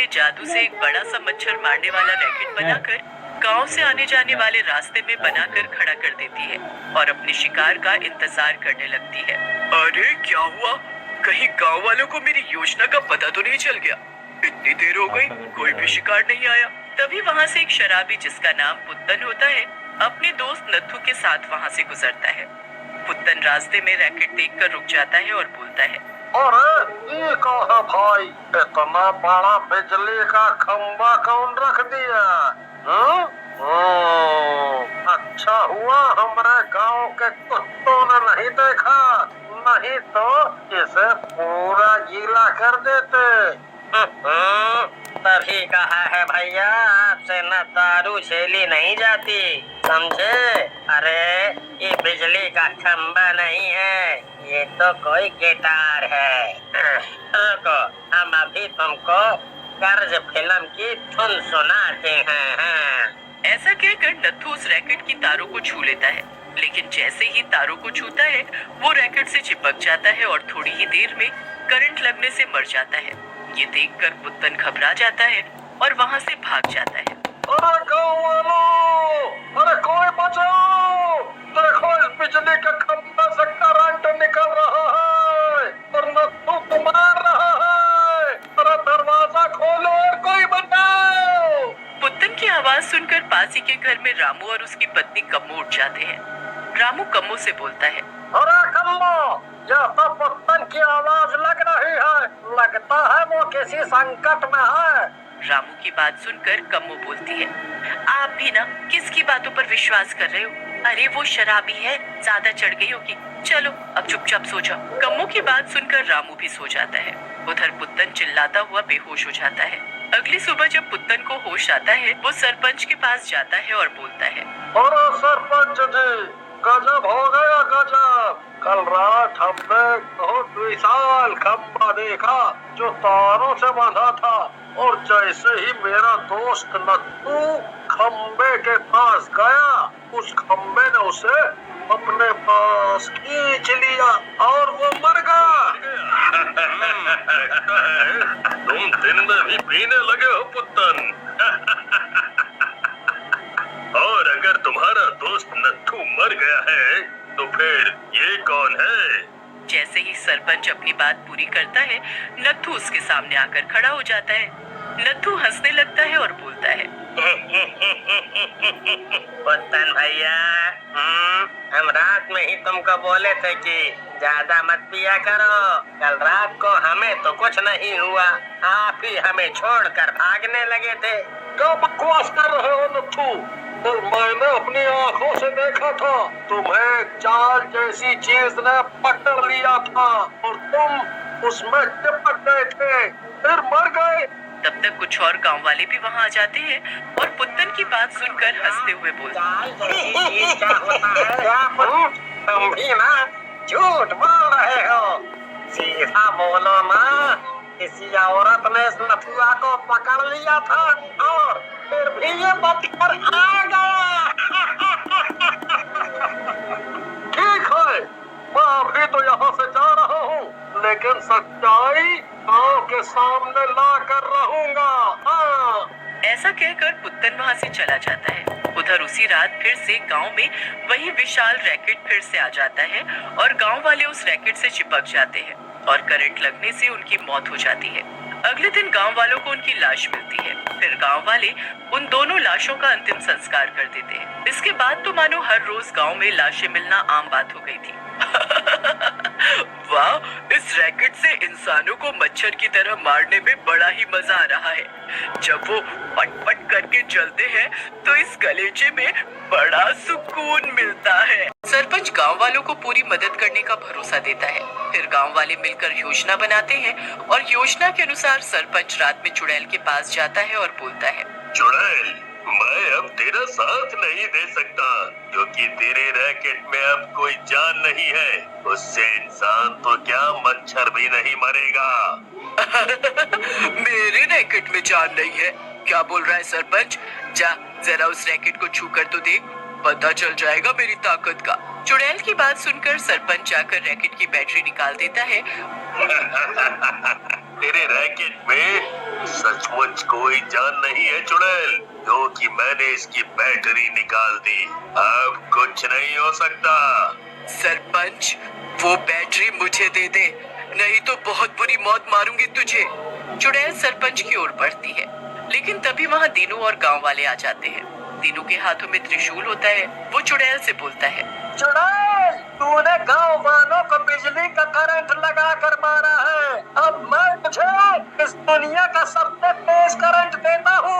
अपने जादू से एक बड़ा सा मच्छर मारने वाला रैकेट बनाकर गांव से आने जाने वाले रास्ते में बनाकर खड़ा कर देती है और अपने शिकार का इंतजार करने लगती है। अरे क्या हुआ? कहीं गांव वालों को मेरी योजना का पता तो नहीं चल गया? इतनी देर हो गई, कोई भी शिकार नहीं आया। तभी वहाँ से एक शराबी जिसका नाम पुत्तन होता है अपने दोस्त नत्थू के साथ वहाँ से गुजरता है। पुत्तन रास्ते में रैकेट देखकर रुक जाता है और बोलता है, अरे ये कहा भाई, इतना बड़ा बिजली का खंबा कौन रख दिया? अच्छा हुआ हमारे गांव के कुत्तों ने नहीं देखा, नहीं तो इसे पूरा गीला कर देते। तभी कहा है भैया, आपसे न दारू झेली नहीं जाती, समझे? अरे ये बिजली का खंबा नहीं है, ये तो कोई गिटार है। देखो, हम अभी तुमको कर्ज फिल्म की धुन सुनाते हैं। ऐसा कहकर नत्थू उस रैकेट की तारों को छू लेता है, लेकिन जैसे ही तारों को छूता है वो रैकेट से चिपक जाता है और थोड़ी ही देर में करंट लगने से मर जाता है। ये देखकर पुत्तन घबरा जाता है और वहाँ से भाग जाता है। अरे गाँव वालों, अरे कोई बचाओ! देखो इस बिजली के खंभे से करंट निकल रहा है और नत्थू को मार रहा है। अरे दरवाजा खोलो और कोई बचाओ! पुत्तन की आवाज सुनकर पास ही के घर में रामू और उसकी पत्नी कम्मो उठ जाते हैं। रामू कम्मो से बोलता है, अरे कम्मो, यह तो पुत्तन की आवाज लग रही है, लगता है वो किसी संकट में है। रामू की बात सुनकर कम्मो बोलती है, आप भी ना किसकी बातों पर विश्वास कर रहे हो? अरे वो शराबी है, ज्यादा चढ़ गई होगी। चलो अब चुपचाप सो जाओ। कम्मो की बात सुनकर रामू भी सो जाता है। उधर पुत्तन चिल्लाता हुआ बेहोश हो जाता है। अगली सुबह जब पुत्तन को होश आता है वो सरपंच के पास जाता है और बोलता है, अरे सरपंच जी, गजब हो गया गजब। कल रात हमने बहुत विशाल खंबा देखा जो तारों से बांधा था, और जैसे ही मेरा दोस्त नत्थू खंबे के पास गया, उस खंबे ने उसे अपने पास खींच लिया और वो मर गया। तुम दिन में भी पीने लगे हो पुत्तन। और अगर तुम्हारा दोस्त नत्थू मर गया है तो फिर ये कौन है? जैसे ही सरपंच अपनी बात पूरी करता है नत्थू उसके सामने आकर खड़ा हो जाता है। नत्थू हंसने लगता है और बोलता है, पुत्तन भैया, हम रात में ही तुमको बोले थे कि ज्यादा मत पिया करो। कल रात को हमें तो कुछ नहीं हुआ, आप ही हमें छोड़कर भागने लगे थे। क्या बकवास कर रहे हो नत्थू? मैंने अपनी आंखों से देखा था, तुम्हें चाल जैसी चीज ने पकड़ लिया था और तुम उसमें चिपक गए थे, फिर मर गए। तब तक कुछ और गांव वाले भी वहां आ जाते हैं और पुत्तन की बात सुनकर हंसते हुए बोलते हैं, तुम भी ना झूठ बोल रहे हो, सीधा बोलो ना। किसी औरत ने इस नथुआ को पकड़ लिया था और फिर भी ये बचकर आ गया। ठीक है, मैं अभी तो यहाँ से जा रहा हूँ, लेकिन सच्चाई गाँव के सामने ला कर रहूंगा। हाँ। ऐसा कहकर पुत्तन वहाँ से चला जाता है। उधर उसी रात फिर से गांव में वही विशाल रैकेट फिर से आ जाता है और गांव वाले उस रैकेट से चिपक जाते हैं और करंट लगने से उनकी मौत हो जाती है। अगले दिन गांव वालों को उनकी लाश मिलती है। फिर गांव वाले उन दोनों लाशों का अंतिम संस्कार कर देते हैं। इसके बाद तो मानो हर रोज गांव में लाशें मिलना आम बात हो गई थी। वाह, इस रैकेट से इंसानों को मच्छर की तरह मारने में बड़ा ही मजा आ रहा है। जब वो पट-पट करके चलते हैं तो इस गलीचे में बड़ा सुकून मिलता है। सरपंच गांव वालों को पूरी मदद करने का भरोसा देता है। फिर गांव वाले मिलकर योजना बनाते हैं और योजना के अनुसार सरपंच रात में चुड़ैल के पास जाता है और बोलता है, चुड़ैल, मैं अब तेरा साथ नहीं दे सकता, क्योंकि तेरे रैकेट में अब कोई जान नहीं है। उससे इंसान तो क्या मच्छर भी नहीं मरेगा। मेरे रैकेट में जान नहीं है? क्या बोल रहा है सरपंच? जा जरा उस रैकेट को छू कर तो देख, पता चल जाएगा मेरी ताकत का। चुड़ैल की बात सुनकर सरपंच जाकर रैकेट की बैटरी निकाल देता है। तेरे रैकेट में सचमुच कोई जान नहीं है चुड़ैल, क्योंकि मैंने इसकी बैटरी निकाल दी। अब कुछ नहीं हो सकता। सरपंच, वो बैटरी मुझे दे दे, नहीं तो बहुत बुरी मौत मारूंगी तुझे। चुड़ैल सरपंच की ओर बढ़ती है, लेकिन तभी वहाँ दीनू और गांव वाले आ जाते हैं। दीनू के हाथों में त्रिशूल होता है। वो चुड़ैल से बोलता है, चुड़ैल, तूने गांव वालों को बिजली का करंट लगा कर मारा है। अब मैं तुझे इस दुनिया का सबसे तेज करंट देता हूँ।